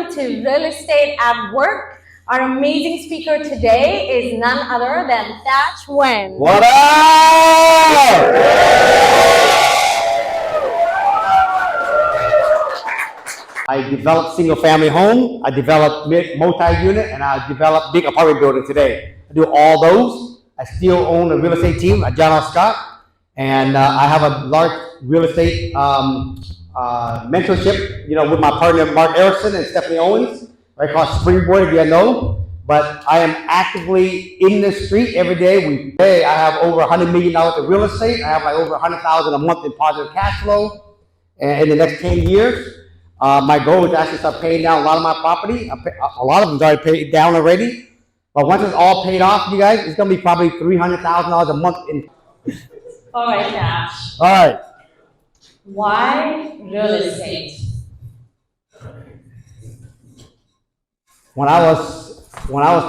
welcome to Real Estate at Work. Our amazing speaker today is none other than Thach Nguyen. What up? I developed single-family home, I developed multi-unit, and I developed big apartment building today. I do all those. I still own a real estate team at John R. Scott, and I have a large real estate mentorship, with my partner Mark Erickson and Stephanie Owens, right across Springboard, if you know. But I am actively in the street every day. I have over $100 million in real estate. I have like over $100,000 a month in positive cash flow. And in the next 10 years, my goal is to actually start paying down a lot of my property. A lot of them's already paid down already. But once it's all paid off, you guys, it's going to be probably $300,000 a month in. All right, Thach. All right. Why real estate? When I was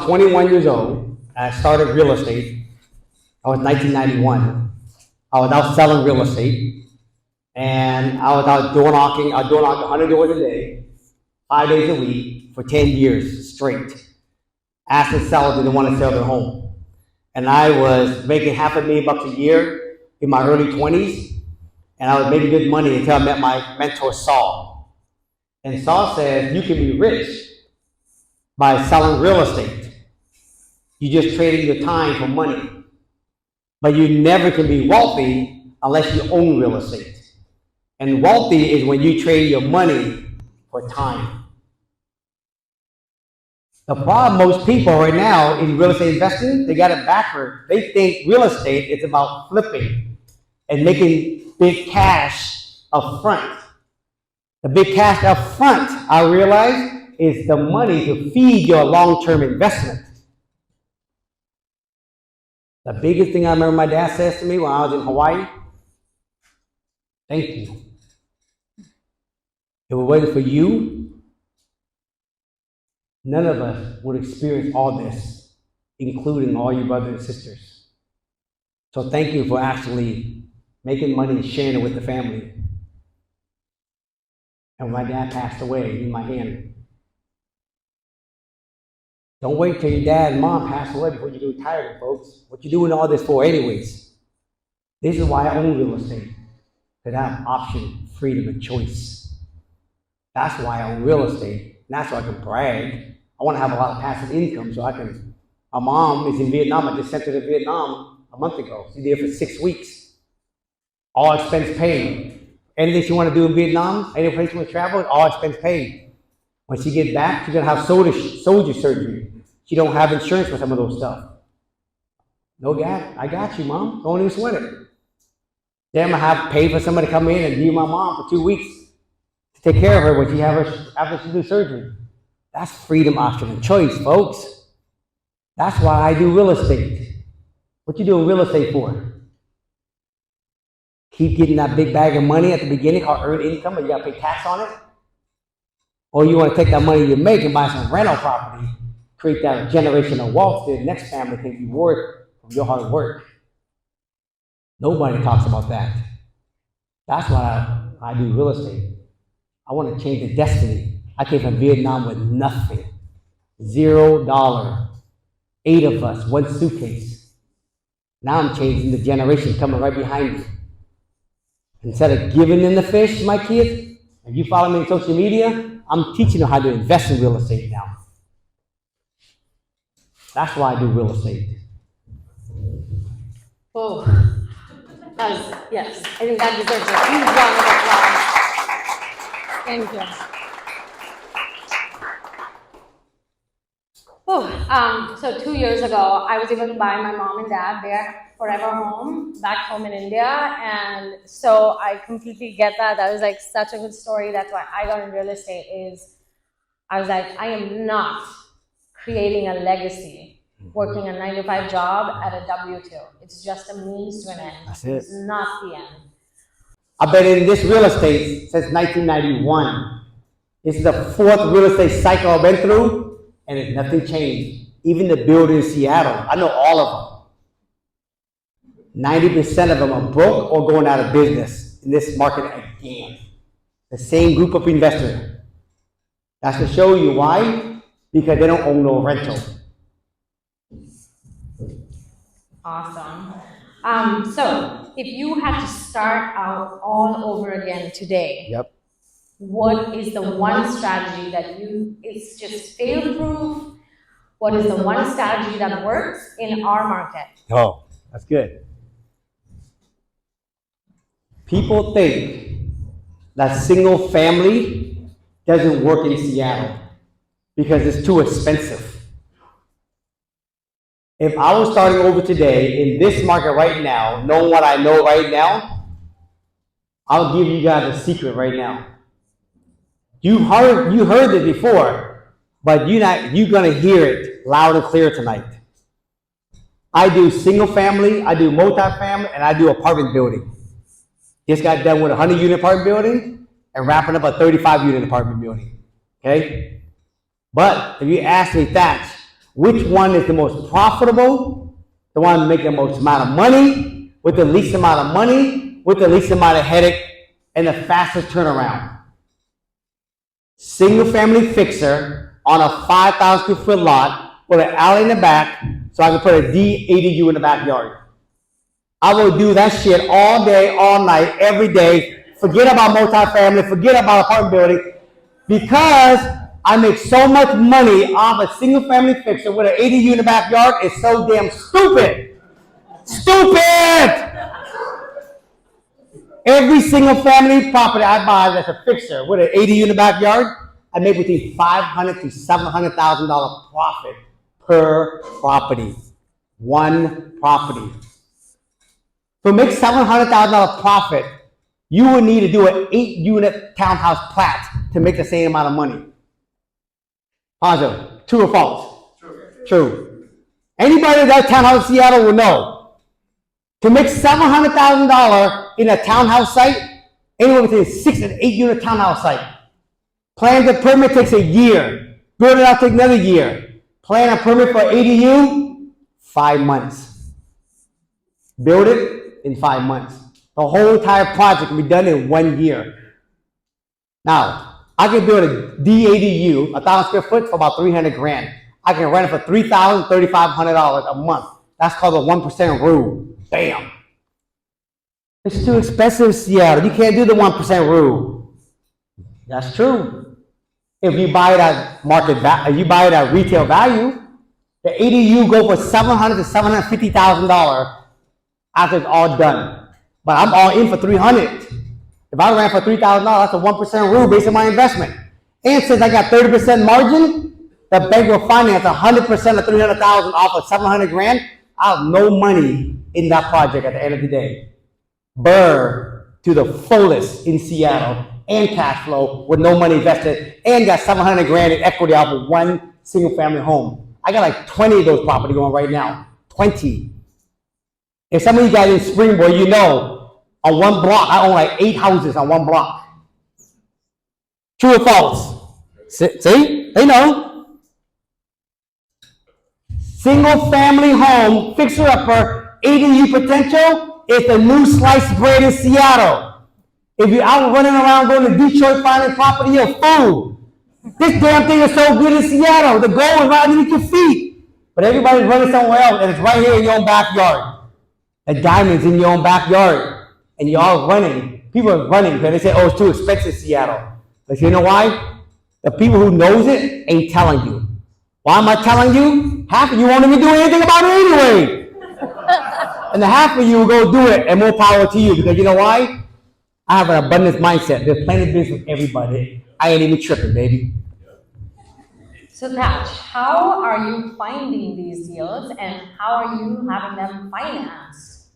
21 years old, I started real estate. I was 1991. I was out selling real estate, and I was out door knocking. I door knocked 100 doors a day, 5 days a week for 10 years straight. Asking sellers didn't want to sell their home, and I was making $500,000 a year in my early 20s. And I was making good money until I met my mentor, Saul. And Saul said, you can be rich by selling real estate. You're just trading your time for money. But you never can be wealthy unless you own real estate. And wealthy is when you trade your money for time. The problem most people right now in real estate investing, they got it backward. They think real estate is about flipping and making big cash up front. The big cash up front, I realize, is the money to feed your long-term investment. The biggest thing I remember my dad says to me when I was in Hawaii, thank you. If it wasn't for you, none of us would experience all this, including all you brothers and sisters. So thank you for actually making money and sharing it with the family. And when my dad passed away, in my hand. Don't wait till your dad and mom pass away before you get retired, folks. What you doing all this for anyways? This is why I own real estate. Because I have option, freedom, and choice. That's why I own real estate. And that's so I can brag. I want to have a lot of passive income so I can. My mom is in Vietnam. I just sent her to Vietnam a month ago. She's there for 6 weeks. All expense paid. Anything she want to do in Vietnam, any place she want to travel, all expense paid. When she gets back, she's going to have soldier surgery. She don't have insurance for some of those stuff. No gap. I got you, Mom. Don't even sweat it. Then I'm going to have to pay for somebody to come in and view my mom for 2 weeks to take care of her when she have her, after she do surgery. That's freedom, option, and choice, folks. That's why I do real estate. What you doing real estate for? Keep getting that big bag of money at the beginning called earned income, and you got to pay tax on it? Or you want to take that money you make and buy some rental property, create that generational wealth that the next family can reward from your hard work? Nobody talks about that. That's why I do real estate. I want to change the destiny. I came from Vietnam with nothing. $0. 8 of us, 1 suitcase. Now I'm changing the generation coming right behind me. Instead of giving them the fish, my kids, if you follow me on social media, I'm teaching them how to invest in real estate now. That's why I do real estate. Oh, yes, I think that deserves a huge round of applause. Thank you. Oh, so 2 years ago, I was able to buy my mom and dad their forever home back home in India, and so I completely get that. That was like such a good story. That's why I got in real estate. Is I was like, I am not creating a legacy working a 9-to-5 job at a W-2. It's just a means to an end. That's it. It's not the end. I've been in this real estate since 1991. This is the 4th real estate cycle I've been through, and it's nothing changed. Even the building in Seattle, I know all of them. 90% of them are broke or going out of business in this market again. The same group of investors. That's to show you why, because they don't own no rental. Awesome. So if you had to start out all over again today, Yep. what is the one strategy that it's just fail-proof? What is the one strategy that works in our market? Oh, that's good. People think that single family doesn't work in Seattle because it's too expensive. If I was starting over today in this market right now, knowing what I know right now, I'll give you guys a secret right now. You heard it before, but you're gonna hear it loud and clear tonight. I do single family, I do multi-family, and I do apartment building. Just got done with a 100-unit apartment building and wrapping up a 35-unit apartment building. Okay? But if you ask me, Thach, which one is the most profitable, the one making the most amount of money, with the least amount of money, with the least amount of headache, and the fastest turnaround? Single family fixer on a 5,000 square foot lot with an alley in the back so I can put a D80U in the backyard. I will do that shit all day, all night, every day. Forget about multifamily, forget about apartment building, because I make so much money off a single family fixer with an 80U in the backyard. It's so damn stupid. Stupid! Every single family property I buy that's a fixer with an 80U in the backyard, I make between $500,000 to $700,000 profit per property. One property. To make $700,000 profit, you would need to do an 8-unit townhouse plat to make the same amount of money. Positive. True or false? True. Anybody that does townhouse in Seattle will know. To make $700,000 in a townhouse site, anywhere between 6 and 8-unit townhouse site. Plan and permit takes a year. Build it out takes another year. Plan and permit for ADU, 5 months. Build it in 5 months. The whole entire project can be done in 1 year. Now, I can build a D80U, 1,000 square foot, for about 300 grand. I can rent it for $3,000, $3,500 a month. That's called the 1% rule. Bam. It's too expensive, Seattle. You can't do the 1% rule. That's true. If you buy it at market value, if you buy it at retail value, the ADU go for $700,000 to $750,000 after it's all done. But I'm all in for $300,000. If I ran for $3,000, that's a 1% rule based on my investment. And since I got 30% margin, the bank will finance 100% of $300,000 off of 700 grand. I have no money in that project at the end of the day. Burr to the fullest in Seattle and cash flow with no money invested and got 700 grand in equity off of one single family home. I got like 20 of those properties going right now. 20. If some of you guys in Springboard, you know, on one block, I own like 8 houses on one block. True or false? See? They know. Single family home, fixer-upper, ADU potential is the new sliced bread in Seattle. If you're out running around going to Detroit finding property, you're a fool. This damn thing is so good in Seattle. The goal is right underneath your feet. But everybody's running somewhere else, and it's right here in your own backyard. The diamond's in your own backyard. And you're all running. People are running because they say, oh, it's too expensive in Seattle. But you know why? The people who knows it ain't telling you. Why am I telling you? Half of you won't even do anything about it anyway. And the half of you will go do it, and more power to you. Because you know why? I have an abundance mindset. There's plenty of business for everybody. I ain't even tripping, baby. So Thach, how are you finding these deals and how are you having them financed?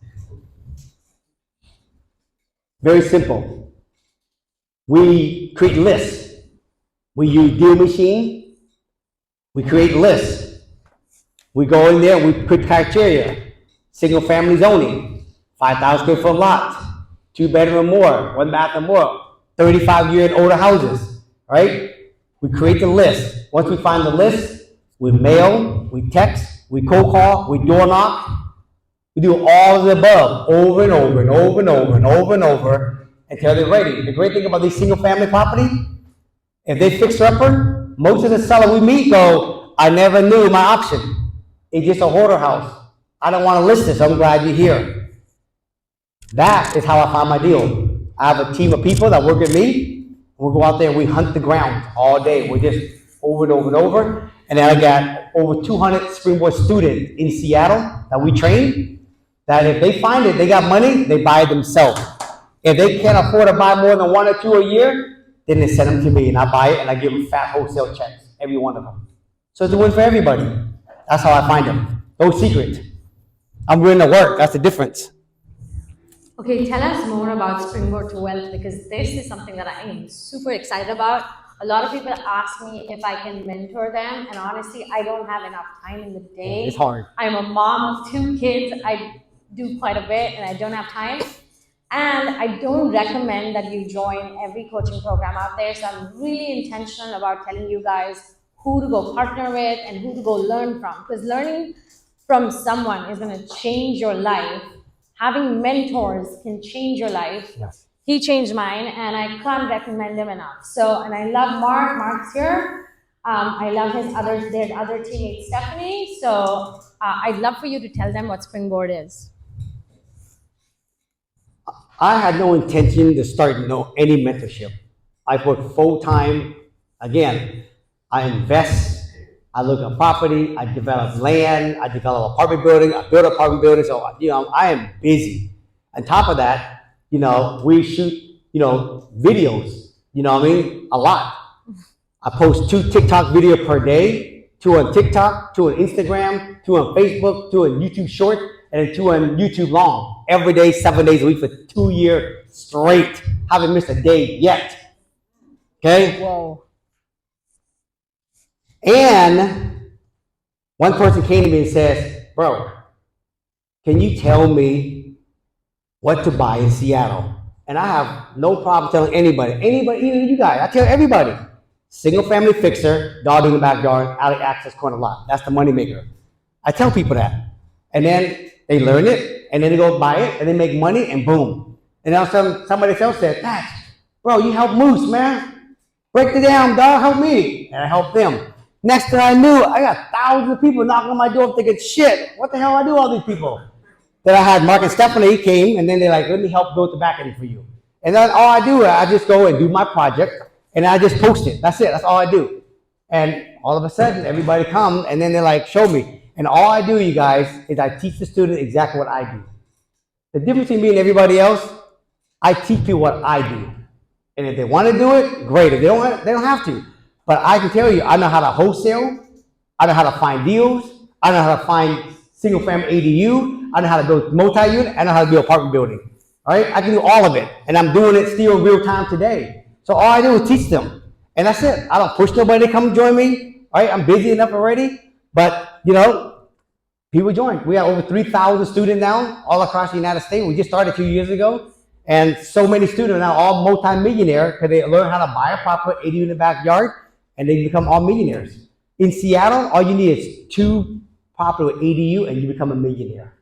Very simple. We create lists. We use deal machine. We create lists. We go in there, we put criteria. Single family zoning, 5,000 square foot lot, 2 bedroom or more, 1 bath or more, 35-year and older houses, right? We create the list. Once we find the list, we mail, we text, we cold call, we door knock. We do all of the above over and over and over and over and over and over until they're ready. The great thing about these single family property, if they fix upper, most of the sellers we meet go, I never knew my option. It's just a hoarder house. I don't want to list it, so I'm glad you're here. That is how I find my deal. I have a team of people that work with me. We go out there and we hunt the ground all day. We're just over and over and over. And then I got over 200 Springboard students in Seattle that we train, that if they find it, they got money, they buy it themselves. If they can't afford to buy more than 1 or 2 a year, then they send them to me and I buy it and I give them fat wholesale checks, every one of them. So it's a win for everybody. That's how I find them. No secret. I'm willing to work. That's the difference. Okay, tell us more about Springboard to Wealth, because this is something that I am super excited about. A lot of people ask me if I can mentor them, and honestly, I don't have enough time in the day. It's hard. I'm a mom of 2 kids. I do quite a bit, and I don't have time. And I don't recommend that you join every coaching program out there. So I'm really intentional about telling you guys who to go partner with and who to go learn from, because learning from someone is going to change your life. Having mentors can change your life. Yes. He changed mine, and I can't recommend him enough. So, and I love Mark. Mark's here. I love their other teammate, Stephanie. So I'd love for you to tell them what Springboard is. I had no intention to start any mentorship. I work full-time. Again, I invest, I look at property, I develop land, I develop apartment building, I build apartment buildings. So, I am busy. On top of that, we shoot, videos, a lot. I post 2 TikTok videos per day, 2 on TikTok, 2 on Instagram, 2 on Facebook, 2 on YouTube Short, and 2 on YouTube Long. Every day, 7 days a week for 2 years straight. Haven't missed a day yet. Okay? Whoa. And one person came to me and says, bro, can you tell me what to buy in Seattle? And I have no problem telling anybody, even you guys, I tell everybody, single family fixer, dog in the backyard, alley access, corner lot. That's the money maker. I tell people that. And then they learn it, and then they go buy it, and they make money, and boom. And now somebody else said, Thach, bro, you help Moose, man. Break it down, dog, help me. And I help them. Next thing I knew, I got thousands of people knocking on my door thinking, shit, what the hell I do all these people? Then I had Mark and Stephanie came, and then they're like, let me help build the back end for you. And then all I do is I just go and do my project, and I just post it. That's it. That's all I do. And all of a sudden, everybody comes, and then they're like, show me. And all I do, you guys, is I teach the student exactly what I do. The difference between me and everybody else, I teach people what I do. And if they want to do it, great. If they don't have to. But I can tell you, I know how to wholesale. I know how to find deals. I know how to find single family ADU. I know how to build multi-unit. I know how to build apartment building. All right? I can do all of it. And I'm doing it still in real time today. So all I do is teach them. And that's it. I don't push nobody to come join me. All right? I'm busy enough already. But, people join. We have over 3,000 students now all across the United States. We just started 2 years ago. And so many students are now all multi-millionaire because they learn how to buy a property, ADU in the backyard, and they become all millionaires. In Seattle, all you need is 2 property with ADU and you become a millionaire.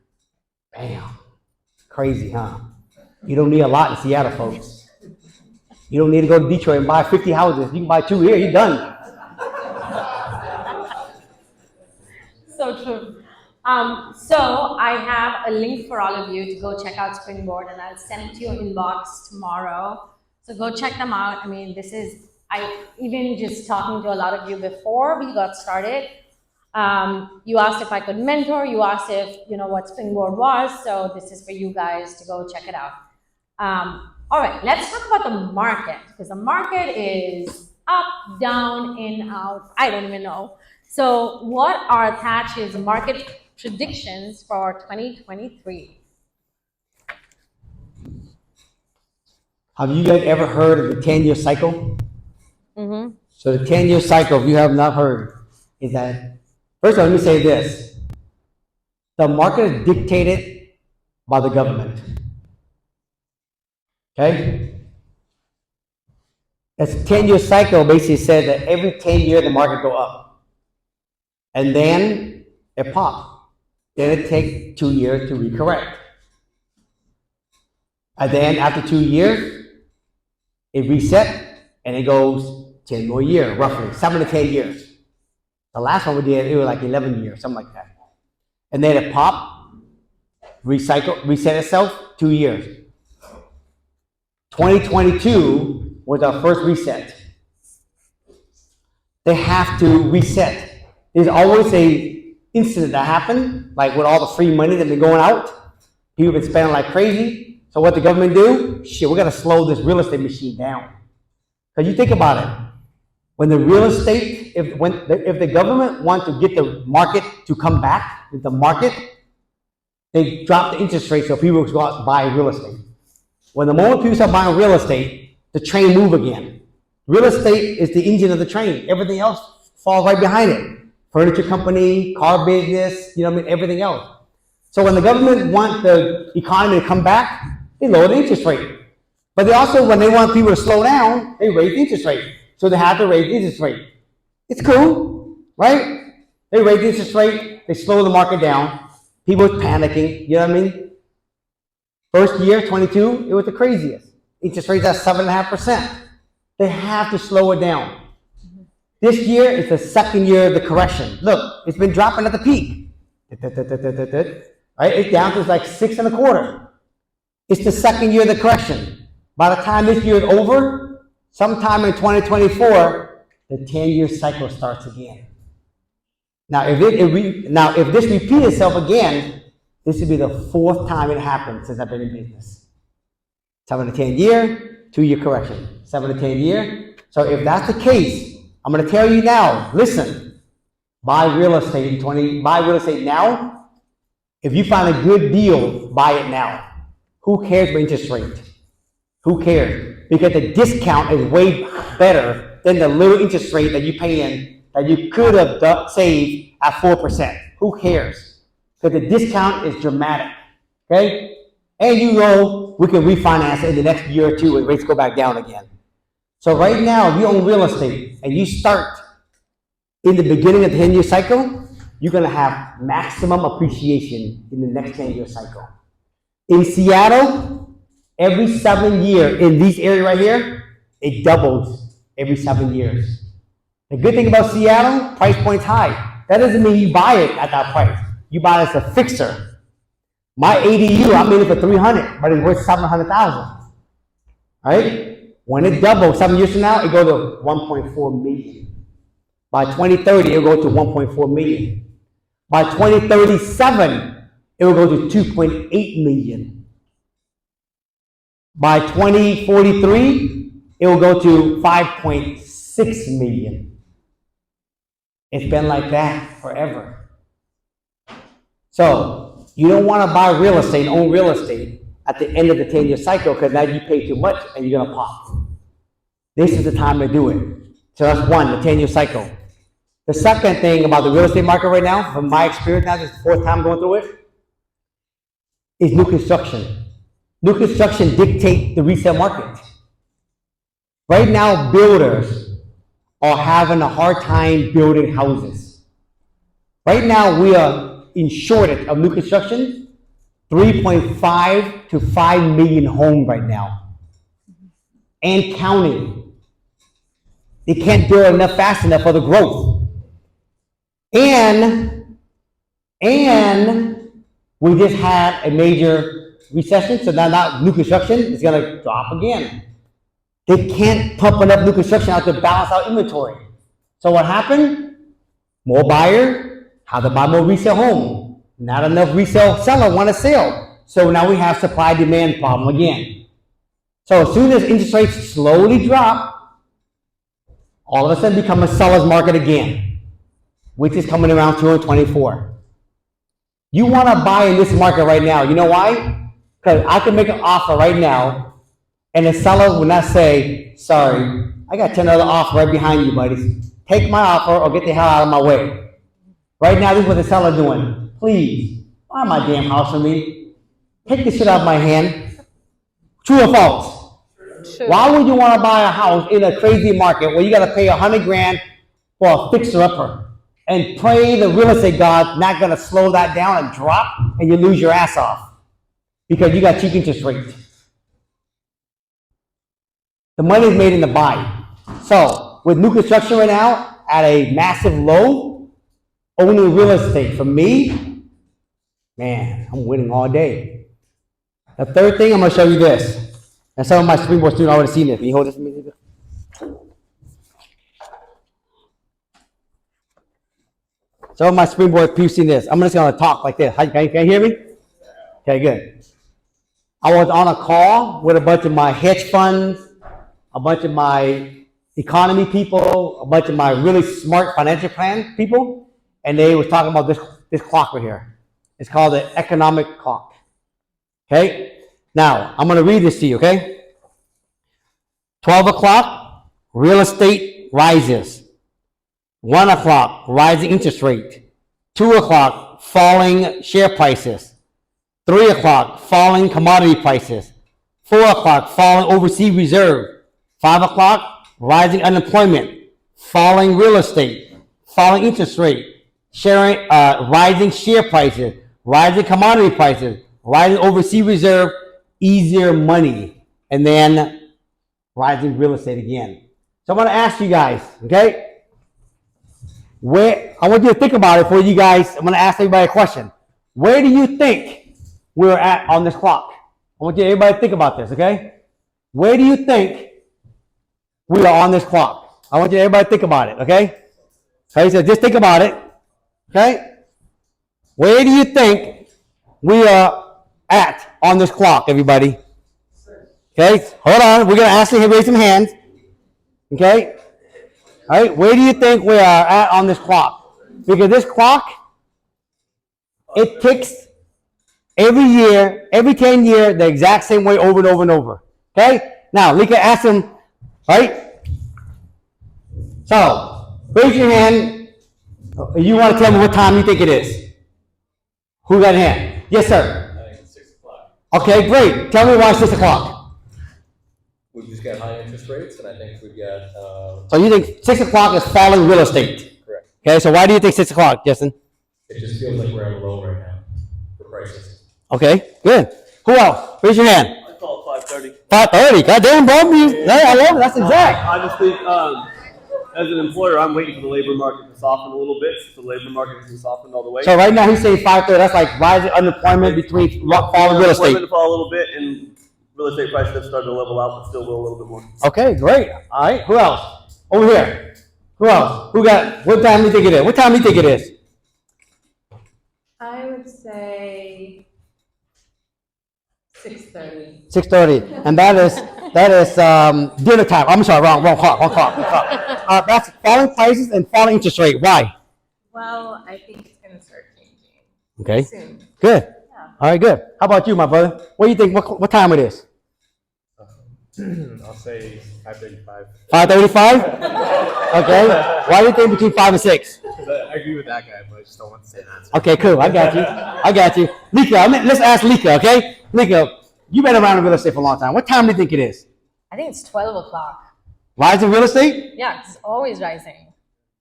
Bam. Crazy, huh? You don't need a lot in Seattle, folks. You don't need to go to Detroit and buy 50 houses. You can buy 2 here, you're done. So true. So I have a link for all of you to go check out Springboard, and I'll send it to your inbox tomorrow. So go check them out. I mean, I even just talking to a lot of you before we got started. You asked if I could mentor. You asked if what Springboard was. So this is for you guys to go check it out. All right, let's talk about the market, because the market is up, down, in, out. I don't even know. So what are Thach's market predictions for 2023? Have you guys ever heard of the 10-year cycle? Mm-hmm. So the 10-year cycle, if you have not heard, is that, first of all, let me say this. The market is dictated by the government. Okay? That's 10-year cycle basically says that every 10 years the market go up. And then it pops. Then it takes 2 years to recorrect. And then after 2 years, it resets and it goes 10 more years, roughly, 7 to 10 years. The last one we did, it was like 11 years, something like that. And then it popped, reset itself, 2 years. 2022 was our first reset. They have to reset. There's always a incident that happened, like with all the free money that's been going out. People have been spending like crazy. So what the government do? Shit, we gotta slow this real estate machine down. Because you think about it, when the real estate, if the government wants to get the market to come back, the market, they drop the interest rate so people go out and buy real estate. When the moment people start buying real estate, the train move again. Real estate is the engine of the train. Everything else falls right behind it. Furniture company, car business, you know what I mean, everything else. So when the government wants the economy to come back, they lower the interest rate. But they also, when they want people to slow down, they raise the interest rate. So they have to raise the interest rate. It's cool, right? They raise the interest rate, they slow the market down. People are panicking, you know what I mean? First year, 22, it was the craziest. Interest rates at 7.5%. They have to slow it down. This year is the second year of the correction. Look, it's been dropping at the peak. Right? It's down to like 6.25. It's the second year of the correction. By the time this year is over, sometime in 2024, the 10-year cycle starts again. Now, if this repeats itself again, this will be the 4th time it happened since I've been in business. 7 to 10 year, 2-year correction. 7 to 10 year. So if that's the case, I'm going to tell you now, listen, buy real estate now. If you find a good deal, buy it now. Who cares about interest rate? Who cares? Because the discount is way better than the little interest rate that you pay in that you could have saved at 4%. Who cares? Because the discount is dramatic. Okay? And you know we can refinance it in the next year or two and rates go back down again. So right now, if you own real estate and you start in the beginning of the 10-year cycle, you're going to have maximum appreciation in the next 10-year cycle. In Seattle, every 7 years, in this area right here, it doubles every 7 years. The good thing about Seattle, price point's high. That doesn't mean you buy it at that price. You buy it as a fixer. My ADU, I made it for $300, but it's worth $700,000. Right? When it doubles 7 years from now, it goes to 1.4 million. By 2030, it will go to 1.4 million. By 2037, it will go to 2.8 million. By 2043, it will go to 5.6 million. It's been like that forever. So you don't want to buy real estate, own real estate at the end of the 10-year cycle because now you pay too much and you're going to pop. This is the time to do it. So that's one, the 10-year cycle. The second thing about the real estate market right now, from my experience now, this is the 4th time going through it, is new construction. New construction dictates the resale market. Right now, builders are having a hard time building houses. Right now, we are in shortage of new construction, 3.5 to 5 million homes right now. And counting. They can't build enough fast enough for the growth. And we just had a major recession, so now new construction is going to drop again. They can't pump enough new construction out to balance out inventory. So what happened? More buyer, how to buy more resale home. Not enough resale seller want to sell. So now we have supply-demand problem again. So as soon as interest rates slowly drop, all of a sudden become a seller's market again, which is coming around 2024. You want to buy in this market right now. You know why? Because I can make an offer right now, and the seller will not say, sorry, I got 10 other offers right behind you, buddies. Take my offer or get the hell out of my way. Right now, this is what the seller's doing. Please, buy my damn house for me. Take this shit out of my hand. True or false? True. Why would you want to buy a house in a crazy market where you got to pay $100,000 for a fixer-upper and pray the real estate God not going to slow that down and drop and you lose your ass off because you got cheap interest rates? The money is made in the buy. So with new construction right now at a massive low, owning real estate, for me, man, I'm winning all day. The third thing, I'm gonna show you this. And some of my Springboard students already seen this. Can you hold this for me? Some of my Springboard people seen this. I'm just gonna talk like this. Can you hear me? Okay, good. I was on a call with a bunch of my hedge funds, a bunch of my economy people, a bunch of my really smart financial plan people, and they were talking about this clock right here. It's called the economic clock. Okay? Now, I'm going to read this to you, okay? 12 o'clock, real estate rises. 1 o'clock, rising interest rate. 2 o'clock, falling share prices. 3 o'clock, falling commodity prices. 4 o'clock, falling overseas reserve. 5 o'clock, rising unemployment. Falling real estate. Falling interest rate. Rising share prices. Rising commodity prices. Rising overseas reserve. Easier money. And then rising real estate again. So I'm going to ask you guys, okay? I want you to think about it for you guys. I'm going to ask everybody a question. Where do you think we're at on this clock? I want everybody to think about this, okay? Where do you think we are on this clock? I want everybody to think about it, okay? Okay, so just think about it, okay? Where do you think we are at on this clock, everybody? Okay, hold on. We're going to ask you to raise some hands, okay? All right, where do you think we are at on this clock? Because this clock, it ticks every year, every 10 years, the exact same way over and over and over. Okay? Now, Leka asked him, right? So, raise your hand. You want to tell me what time you think it is? Who got a hand? Yes, sir. I think it's 6 o'clock. Okay, great. Tell me why it's 6 o'clock. We've just got high interest rates, and I think we've got. So you think 6 o'clock is falling real estate? Correct. Okay, so why do you think 6 o'clock, Justin? It just feels like we're at a low right now for prices. Okay, good. Who else? Raise your hand. I call it 5:30. 5:30. God damn, bro. Hey, I love it. That's exact. I just think, as an employer, I'm waiting for the labor market to soften a little bit. So the labor market hasn't softened all the way. So right now he's saying 5:30. That's like rising unemployment between falling real estate. Unemployment to fall a little bit, and real estate prices have started to level out, but still will a little bit more. Okay, great. All right. Who else? Over here. Who else? Who got? What time do you think it is? What time do you think it is? I would say 6:30. 6:30, and that is dinner time. I'm sorry, wrong clock. That's falling prices and falling interest rate. Why? Well, I think it's going to start changing Okay. soon. Good. Yeah. All right, good. How about you, my brother? What do you think? What time it is? I'll say 5:35. 5:35. Okay. Why do you think between 5 and 6? I agree with that guy, but I just don't want to say that. Okay, cool. I got you. Leka, let's ask Leka, okay? Leka, you've been around in real estate for a long time. What time do you think it is? I think it's 12 o'clock. Rising real estate? Yeah, it's always rising.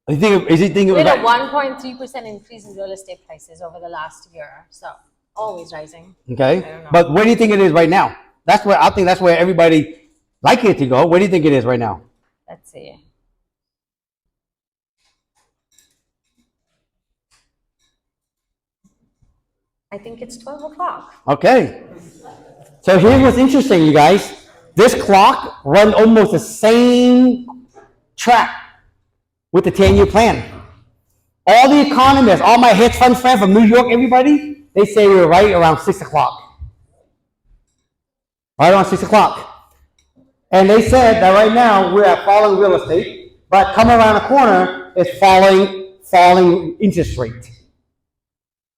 Is he thinking We it had a was 1.3% increase in real estate prices over the last year. So always rising. okay? I don't know. But where do you think it is right now? I think that's where everybody like it to go. Where do you think it is right now? Let's see. I think it's 12 o'clock. Okay. So here's what's interesting, you guys. This clock runs almost the same track with the 10-year plan. All the economists, all my hedge fund friends from New York, everybody, they say we're right around 6 o'clock. Right around 6 o'clock. And they said that right now we're at falling real estate, but coming around the corner is falling interest rate.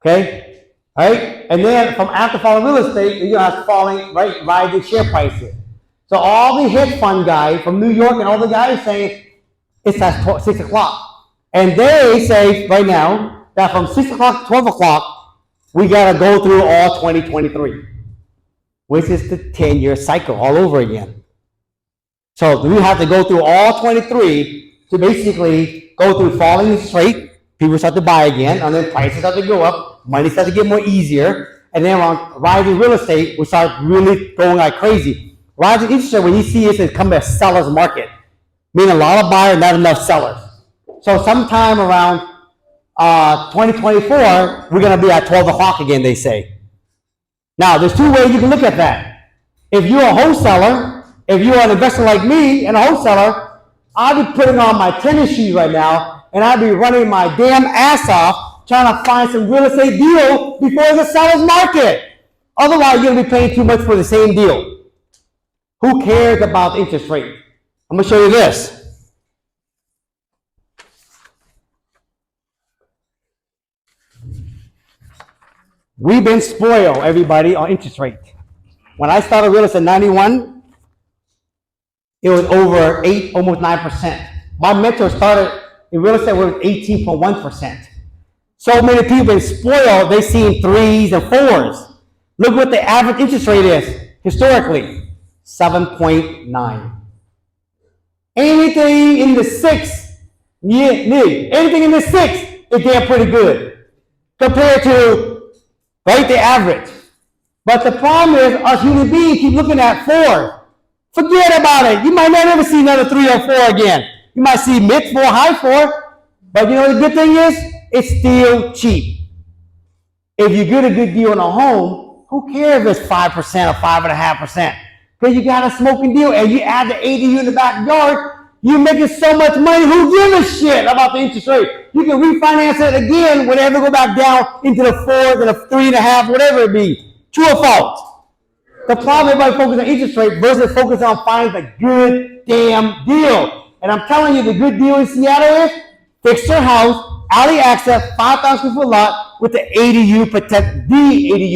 Okay? Right? And then from after falling real estate, you're going to have falling, right, rising share prices. So all the hedge fund guys from New York and all the guys saying it's at 6 o'clock. And they say right now that from 6 o'clock to 12 o'clock, we got to go through all 2023, which is the 10-year cycle all over again. So we have to go through all 23 to basically go through falling interest rate. People start to buy again, and then prices start to go up. Money starts to get more easier. And then around rising real estate, we start really going like crazy. Rising interest rate, when you see it, it's come to a seller's market. Meaning a lot of buyers, not enough sellers. So sometime around 2024, we're going to be at 12 o'clock again, they say. Now, there's two ways you can look at that. If you're a wholesaler, if you're an investor like me and a wholesaler, I'll be putting on my tennis shoes right now, and I'll be running my damn ass off trying to find some real estate deal before it's a seller's market. Otherwise, you're going to be paying too much for the same deal. Who cares about the interest rate? I'm going to show you this. We've been spoiled, everybody, on interest rate. When I started real estate in 91, it was over 8, almost 9%. My mentor started in real estate with 18.1%. So many people been spoiled, they've seen 3s and 4s. Look what the average interest rate is historically, 7.9. Anything in the 6, anything in the 6 is damn pretty good compared to the average. But the problem is us human beings keep looking at 4. Forget about it. You might not ever see another 3 or 4 again. You might see mid 4, high 4. But you know the good thing is, it's still cheap. If you get a good deal on a home, who cares if it's 5% or 5.5%? Because you got a smoking deal and you add the ADU in the backyard, you're making so much money. Who gives a shit about the interest rate? You can refinance it again whenever go back down into the 4s and the 3.5, whatever it be. True or false? The problem, everybody focuses on interest rate versus focus on finding the good damn deal. And I'm telling you, the good deal in Seattle is fix your house, alley access, 5,000 square foot lot with the ADU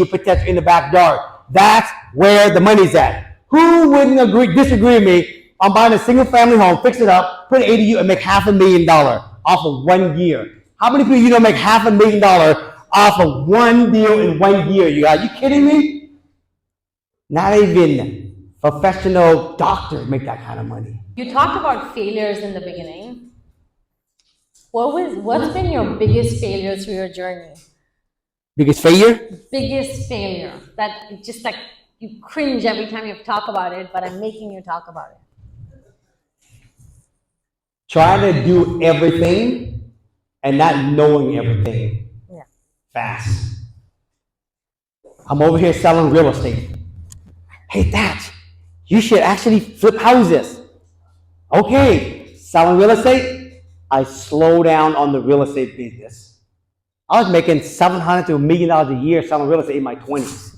protection in the backyard. That's where the money's at. Who wouldn't disagree with me on buying a single family home, fix it up, put an ADU and make $500,000 off of 1 year? How many people you know make $500,000 off of one deal in 1 year? You kidding me? Not even professional doctors make that kind of money. You talked about failures in the beginning. What's been your biggest failure through your journey? Biggest failure? Biggest failure that just like you cringe every time you talk about it, but I'm making you talk about it. Trying to do everything and not knowing everything fast. I'm over here selling real estate. Hey, Thach, you should actually flip houses. Okay, selling real estate, I slow down on the real estate business. I was making $700,000 to $1 million a year selling real estate in my 20s.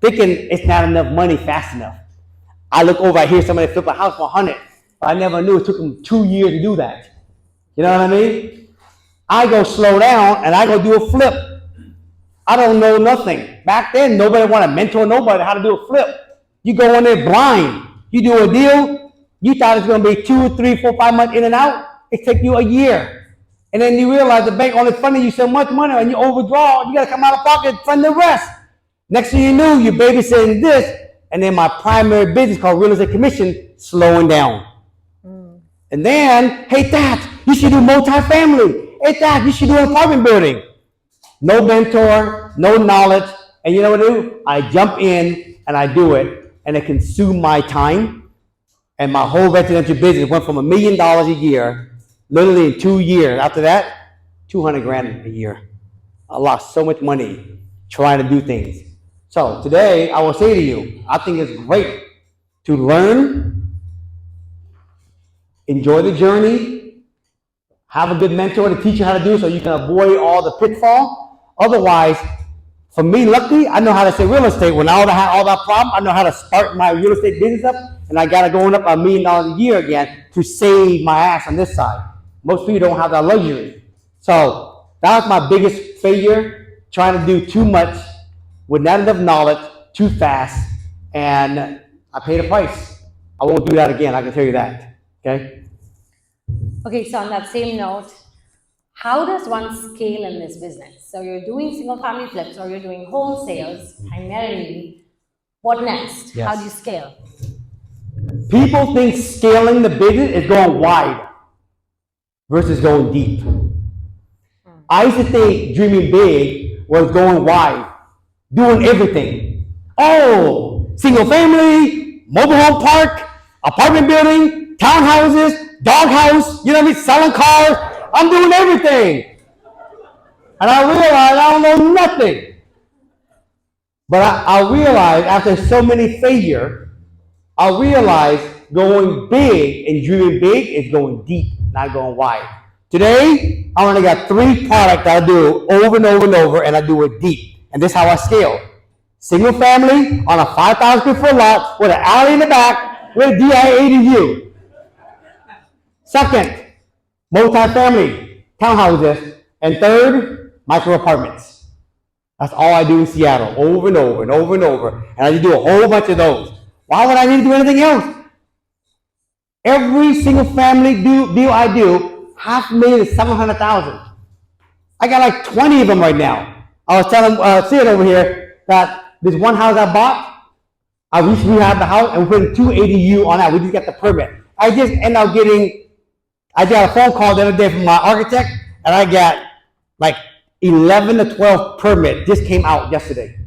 Thinking it's not enough money fast enough. I look over, I hear somebody flip a house for 100, but I never knew it took them 2 years to do that. You know what I mean? I go slow down and I go do a flip. I don't know nothing. Back then, nobody wanted to mentor nobody how to do a flip. You go in there blind. You do a deal, you thought it's going to be 2, 3, 4, 5 months in and out. It takes you a year. And then you realize the bank only funding you so much money and you overdraw, you got to come out of pocket and fund the rest. Next thing you knew, you're babysitting this, and then my primary business called real estate commission slowing down. And then, hey, Thach, you should do multifamily. Hey, Thach, you should do an apartment building. No mentor, no knowledge. And you know what I do? I jump in and I do it, and it consumed my time. And my whole residential business went from $1 million a year, literally in 2 years. After that, $200,000 a year. I lost so much money trying to do things. So today, I will say to you, I think it's great to learn, enjoy the journey, have a good mentor to teach you how to do it so you can avoid all the pitfall. Otherwise, for me, luckily, I know how to say real estate. When I had all that problem, I know how to start my real estate business up, and I got to going up $1 million a year again to save my ass on this side. Most people don't have that luxury. So that was my biggest failure, trying to do too much with not enough knowledge, too fast, and I paid a price. I won't do that again, I can tell you that, okay? Okay, so on that same note, how does one scale in this business? So you're doing single family flips or you're doing wholesales primarily. What next? Yes. How do you scale? People think scaling the business is going wide versus going deep. I used to think dreaming big was going wide, doing everything. Oh, single family, mobile home park, apartment building, townhouses, doghouse, you know what I mean, selling cars. I'm doing everything. And I realize I don't know nothing. But I realize after so many failures, I realize going big and dreaming big is going deep, not going wide. Today, I only got 3 products that I do over and over and over, and I do it deep. And this is how I scale. Single family on a 5,000 square foot lot with an alley in the back with a DIA ADU. Second, multifamily townhouses. And third, micro apartments. That's all I do in Seattle, over and over and over and over. And I just do a whole bunch of those. Why would I need to do anything else? Every single family deal I do, $500,000 to $700,000. I got like 20 of them right now. I was telling Sid over here that this one house I bought, I recently rehabbed the house and we put in 2 ADU on that. We just got the permit. I just end up getting, I got a phone call the other day from my architect, and I got like 11 to 12 permit just came out yesterday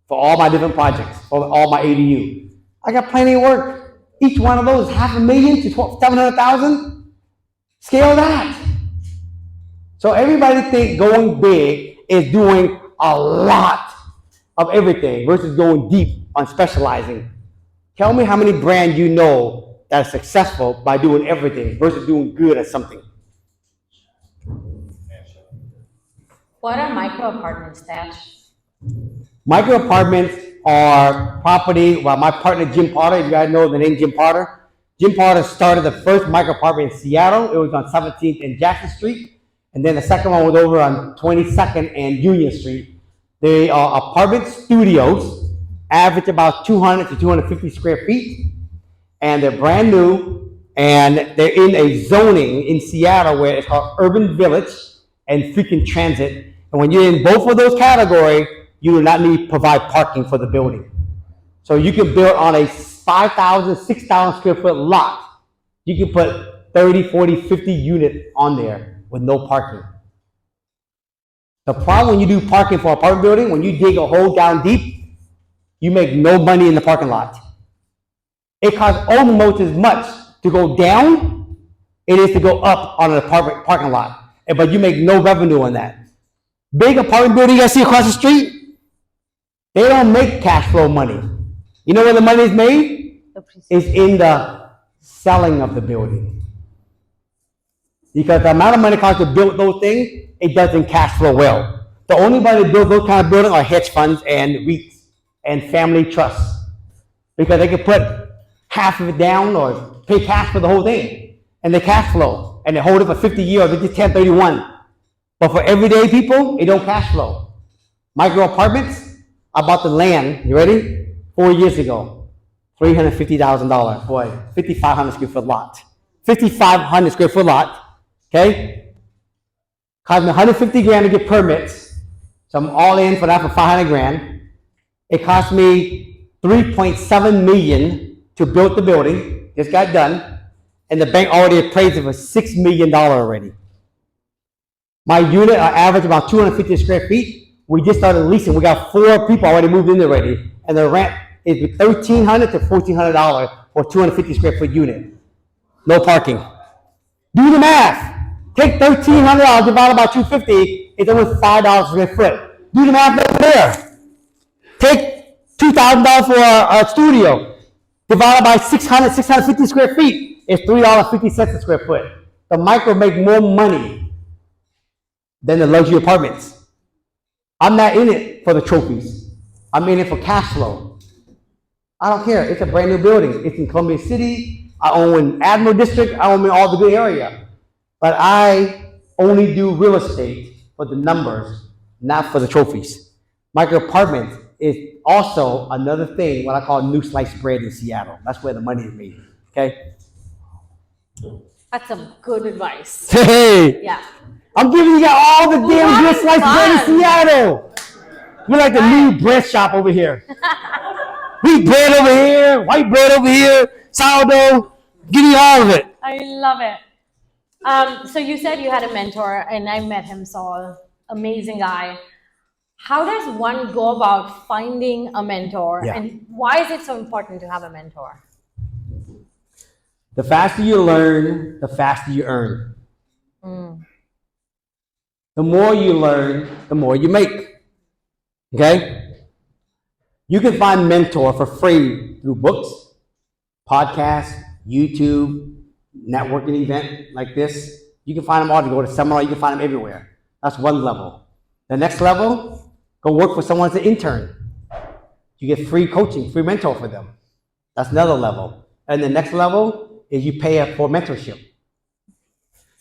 for all my different projects, for all my ADU. I got plenty of work. Each one of those is $500,000 to $700,000. Scale that. So everybody think going big is doing a lot of everything versus going deep on specializing. Tell me how many brands you know that are successful by doing everything versus doing good at something. What are micro apartments, Thach? Micro apartments are property. Well, my partner Jim Potter, you guys know the name Jim Potter. Jim Potter started the first micro apartment in Seattle. It was on 17th and Jackson Street. And then the second one was over on 22nd and Union Street. They are apartment studios, average about 200 to 250 square feet. And they're brand new. And they're in a zoning in Seattle where it's called Urban Village and freaking transit. And when you're in both of those categories, you do not need to provide parking for the building. So you can build on a 5,000, 6,000 square foot lot. You can put 30, 40, 50 units on there with no parking. The problem when you do parking for an apartment building, when you dig a hole down deep, you make no money in the parking lot. It costs almost as much to go down it is to go up on an apartment parking lot. But you make no revenue on that. Big apartment building you guys see across the street, they don't make cash flow money. You know where the money is made? It's in the selling of the building. Because the amount of money it costs to build those things, it doesn't cash flow well. The only way to build those kind of buildings are hedge funds and REITs and family trusts. Because they can put half of it down or pay cash for the whole thing. And they cash flow. And they hold it for 50 years. They just 1031. But for everyday people, it don't cash flow. Micro apartments, I bought the land, you ready? 4 years ago. $350,000 for a 5,500 square foot lot. 5,500 square foot lot, okay? Cost me 150 grand to get permits. So I'm all in for that for 500 grand. It cost me 3.7 million to build the building. Just got done. And the bank already appraised it for $6 million already. My unit are average about 250 square feet. We just started leasing. We got 4 people already moved in already. And the rent is $1,300 to $1,400 for a 250 square foot unit. No parking. Do the math. Take $1,300 divided by 250, it's almost $5 per square foot. Do the math over there. Take $2,000 for a studio, divided by 650 square feet, it's $3.50 a square foot. The micro make more money than the luxury apartments. I'm not in it for the trophies. I'm in it for cash flow. I don't care. It's a brand new building. It's in Columbia City. I own Admiral District. I own all the good area. But I only do real estate for the numbers, not for the trophies. Micro apartments is also another thing, what I call new sliced bread in Seattle. That's where the money is made. Okay? That's some good advice. Hey! Yeah. I'm giving you all the damn good sliced bread in fun. Seattle. We're like the new bread shop over here. Wheat bread over here, white bread over here, sourdough. Give me all of it. I love it. So you said you had a mentor, and I met him, Saul. Amazing guy. How does one go about finding a mentor, Yeah. and why is it so important to have a mentor? The faster you learn, the faster you earn. The more you learn, the more you make. Okay? You can find mentor for free through books, podcasts, YouTube, networking event like this. You can find them all. You go to seminar, you can find them everywhere. That's one level. The next level, go work for someone as an intern. You get free coaching, free mentor for them. That's another level. And the next level is you pay for mentorship.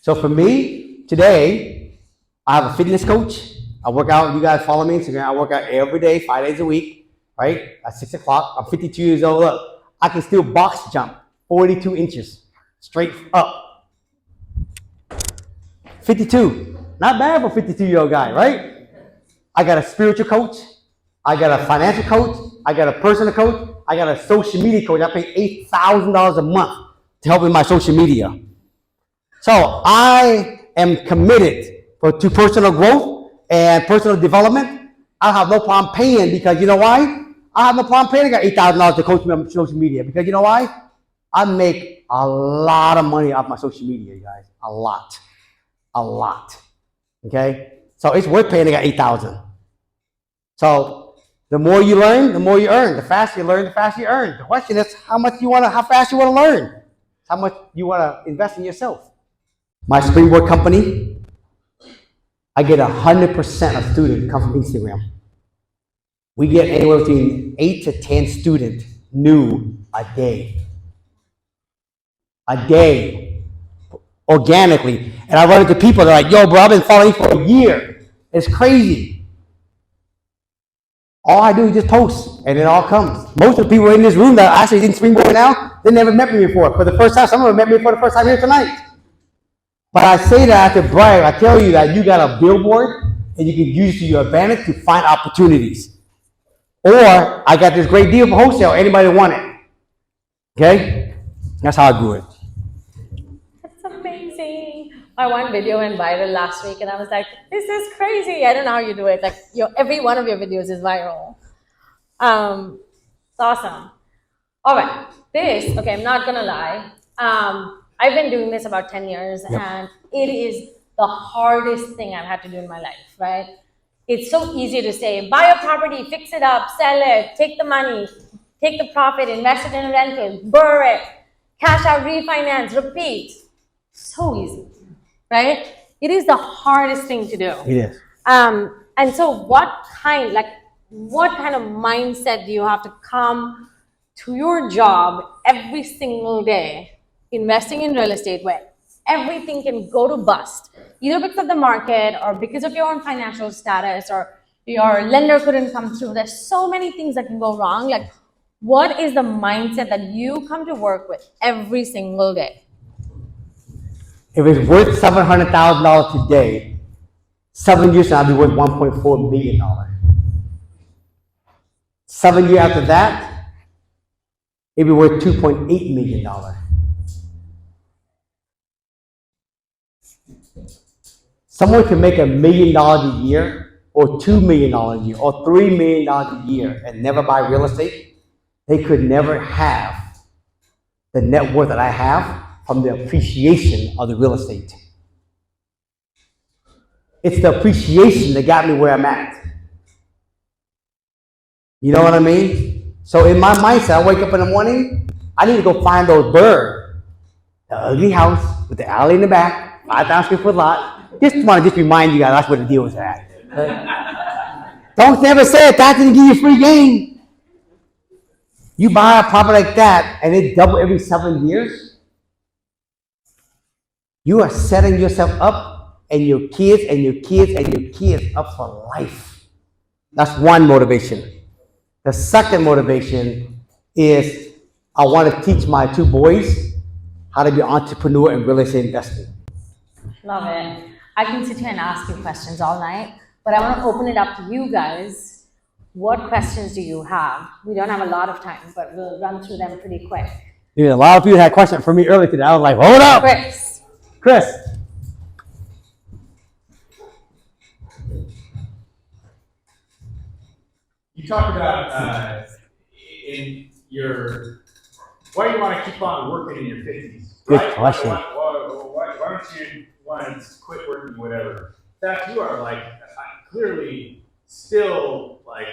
So for me, today, I have a fitness coach. I work out, you guys follow me on Instagram. I work out every day, 5 days a week, right? At 6 o'clock. I'm 52 years old. Look, I can still box jump 42 inches straight up. 52. Not bad for a 52-year-old guy, right? I got a spiritual coach. I got a financial coach. I got a personal coach. I got a social media coach. I pay $8,000 a month to help with my social media. So I am committed to personal growth and personal development. I have no problem paying because you know why? I have no problem paying. I got $8,000 to coach me on social media because you know why? I make a lot of money off my social media, you guys. A lot. Okay? So it's worth paying. I got $8,000. So the more you learn, the more you earn. The faster you learn, the faster you earn. The question is how fast you want to learn. How much you want to invest in yourself. My Springboard company, I get 100% of students come from Instagram. We get anywhere between 8 to 10 students new a day. A day. Organically. And I run into people that are like, yo, bro, I've been following you for a year. It's crazy. All I do is just post, and it all comes. Most of the people in this room that are actually in Springboard now, they never met me before. For the first time, some of them met me for the first time here tonight. But I say that to brag. I tell you that you got a billboard, and you can use it to your advantage to find opportunities. Or I got this great deal for wholesale. Anybody want it? Okay? That's how I grew it. That's amazing. My one video went viral last week, and I was like, this is crazy. I don't know how you do it. Like, every one of your videos is viral. It's awesome. All right. Okay, I'm not going to lie. I've been doing this about 10 years, and it is the hardest thing I've had to do in my life, right? It's so easy to say, buy a property, fix it up, sell it, take the money, take the profit, invest it in a rental, BRRRR it, cash out, refinance, repeat. So easy, right? It is the hardest thing to do. It is. And so what kind of mindset do you have to come to your job every single day, investing in real estate where everything can go to bust, either because of the market or because of your own financial status or your lender couldn't come through. There's so many things that can go wrong. Like, what is the mindset that you come to work with every single day? If it's worth $700,000 today, 7 years from now, it'll be worth $1.4 million. 7 years after that, it'll be worth $2.8 million. Someone can make $1 million a year, or $2 million a year, or $3 million a year and never buy real estate. They could never have the net worth that I have from the appreciation of the real estate. It's the appreciation that got me where I'm at. You know what I mean? So in my mindset, I wake up in the morning, I need to go find those birds. The ugly house with the alley in the back, 5,000 square foot lot. Just want to remind you guys that's where the deal was at. Don't ever say it, that didn't give you free game. You buy a property like that and it double every 7 years. You are setting yourself up and your kids and your kids and your kids up for life. That's one motivation. The second motivation is I want to teach my 2 boys how to be entrepreneur and real estate investing. Love it. I can sit here and ask you questions all night, but I want to open it up to you guys. What questions do you have? We don't have a lot of time, but we'll run through them pretty quick. Yeah, a lot of people had questions for me earlier today. I was like, hold up. Chris. You talked about in your why you want to keep on working in your 50s. Good right? question. Why don't you want to quit working, whatever? Thach, you are like clearly still like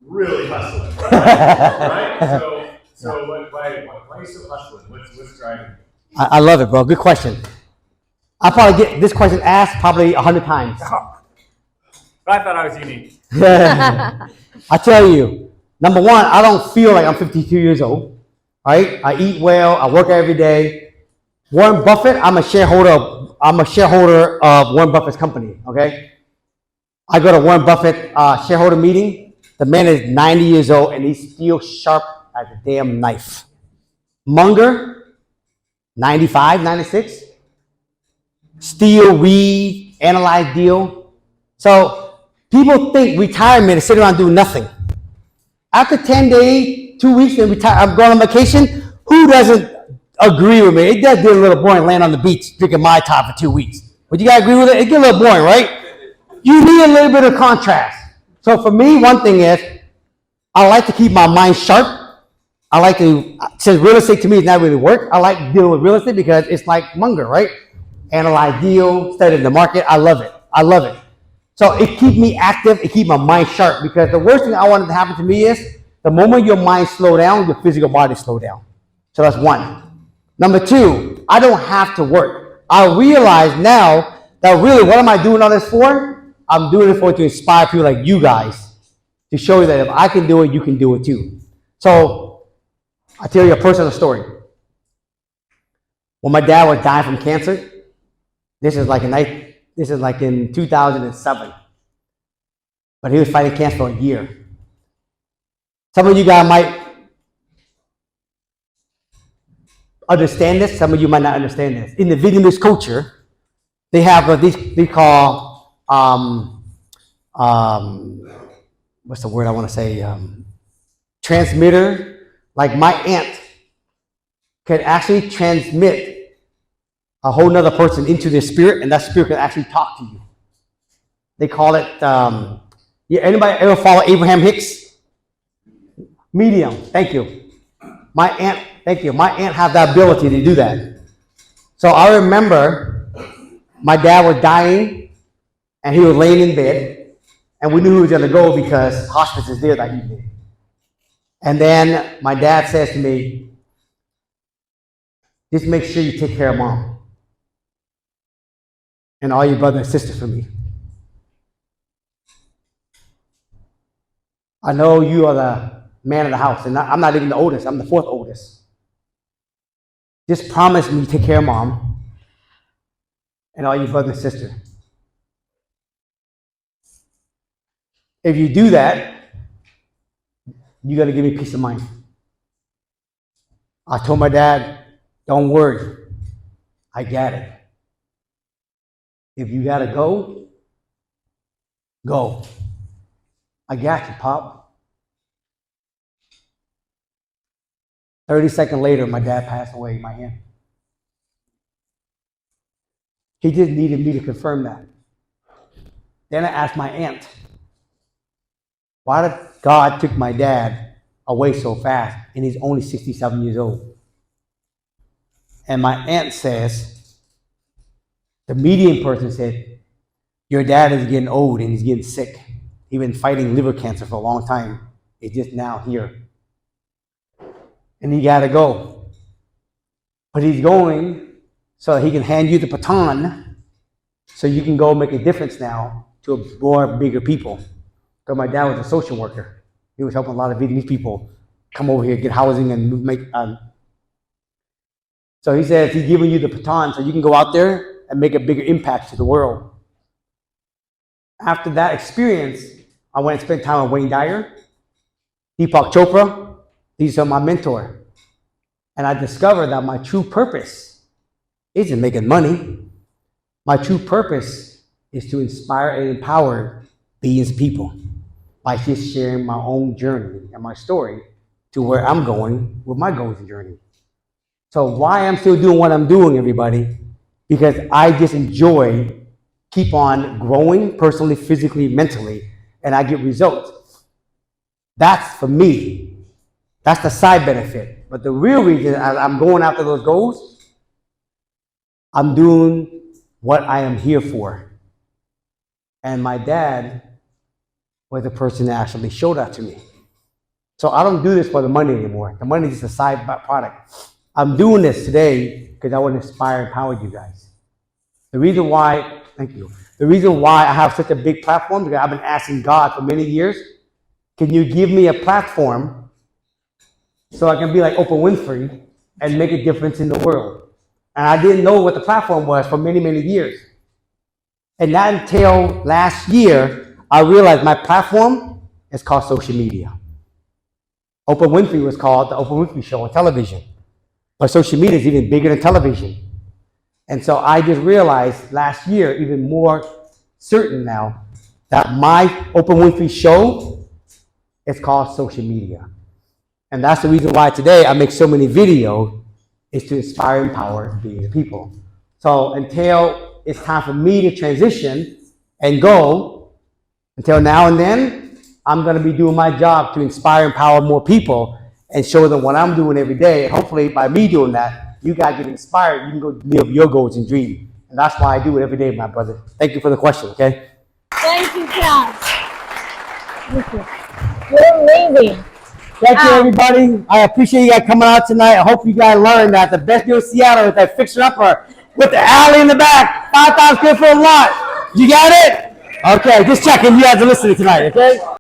really hustling, right? So why are you still hustling? What's driving you? I love it, bro. Good question. I probably get this question asked probably 100 times. I thought I was unique. I tell you, number one, I don't feel like I'm 52 years old. Right? I eat well. I work every day. Warren Buffett, I'm a shareholder of Warren Buffett's company. Okay? I go to Warren Buffett shareholder meeting. The man is 90 years old and he's still sharp as a damn knife. Munger, 95, 96. Still read, analyze deal. So people think retirement is sitting around doing nothing. After 10 days, 2 weeks, and I'm going on vacation, who doesn't agree with me? It does get a little boring laying on the beach drinking Mai Tai for 2 weeks. But you guys agree with it? It gets a little boring, right? You need a little bit of contrast. So for me, one thing is, I like to keep my mind sharp. I like to, since real estate to me is not really work, I like dealing with real estate because it's like Munger, right? Analyze deal, study the market. I love it. I love it. So it keeps me active. It keeps my mind sharp because the worst thing I wanted to happen to me is the moment your mind slow down, your physical body slow down. So that's one. Number two, I don't have to work. I realize now that really what am I doing all this for? I'm doing it to inspire people like you guys to show you that if I can do it, you can do it too. So I'll tell you a personal story. When my dad was dying from cancer, this is like in 2007. But he was fighting cancer for a year. Some of you guys might understand this. Some of you might not understand this. In the Vietnamese culture, they have what they call what's the word I want to say? Transmitter. Like my aunt can actually transmit a whole nother person into their spirit, and that spirit can actually talk to you. They call it, anybody ever follow Abraham Hicks? Medium, thank you. My aunt had that ability to do that. So I remember my dad was dying, and he was laying in bed, and we knew he was going to go because hospice is there that evening. And then my dad says to me, just make sure you take care of mom and all your brothers and sisters for me. I know you are the man of the house, and I'm not even the oldest. I'm the fourth oldest. Just promise me to take care of mom and all your brothers and sisters. If you do that, you got to give me peace of mind. I told my dad, don't worry. I got it. If you got to go, go. I got you, Pop. 30 seconds later, my dad passed away in my hand. He just needed me to confirm that. Then I asked my aunt, why did God took my dad away so fast and he's only 67 years old? And my aunt says, the median person said, your dad is getting old and he's getting sick. He's been fighting liver cancer for a long time. It's just now here. And he got to go. But he's going so that he can hand you the baton so you can go make a difference now to more bigger people. Because my dad was a social worker. He was helping a lot of Vietnamese people come over here, get housing, and make. So he says he's giving you the baton so you can go out there and make a bigger impact to the world. After that experience, I went and spent time with Wayne Dyer, Deepak Chopra. These are my mentor. And I discovered that my true purpose isn't making money. My true purpose is to inspire and empower billions of people by just sharing my own journey and my story to where I'm going with my goals and journey. So why I'm still doing what I'm doing, everybody? Because I just enjoy keep on growing personally, physically, mentally, and I get results. That's for me. That's the side benefit. But the real reason I'm going after those goals, I'm doing what I am here for. And my dad was the person that actually showed that to me. So I don't do this for the money anymore. The money is just a side product. I'm doing this today because I want to inspire and empower you guys. The reason why, thank you. The reason why I have such a big platform, because I've been asking God for many years, can you give me a platform so I can be like Oprah Winfrey and make a difference in the world? And I didn't know what the platform was for many, many years. And not until last year, I realized my platform is called social media. Oprah Winfrey was called the Oprah Winfrey Show on television. But social media is even bigger than television. And so I just realized last year, even more certain now, that my Oprah Winfrey Show is called social media. And that's the reason why today I make so many videos, is to inspire and empower the people. So until it's time for me to transition and go, until now and then, I'm going to be doing my job to inspire and empower more people and show them what I'm doing every day. And hopefully by me doing that, you guys get inspired. You can go live your goals and dreams. And that's why I do it every day, my brother. Thank you for the question, okay? Thank you, John. You're amazing. Thank you, everybody. I appreciate you guys coming out tonight. I hope you guys learned that the best deal in Seattle is that fixer-upper with the alley in the back, 5,000 square foot lot. You got it? Okay, just checking you guys are listening tonight, okay?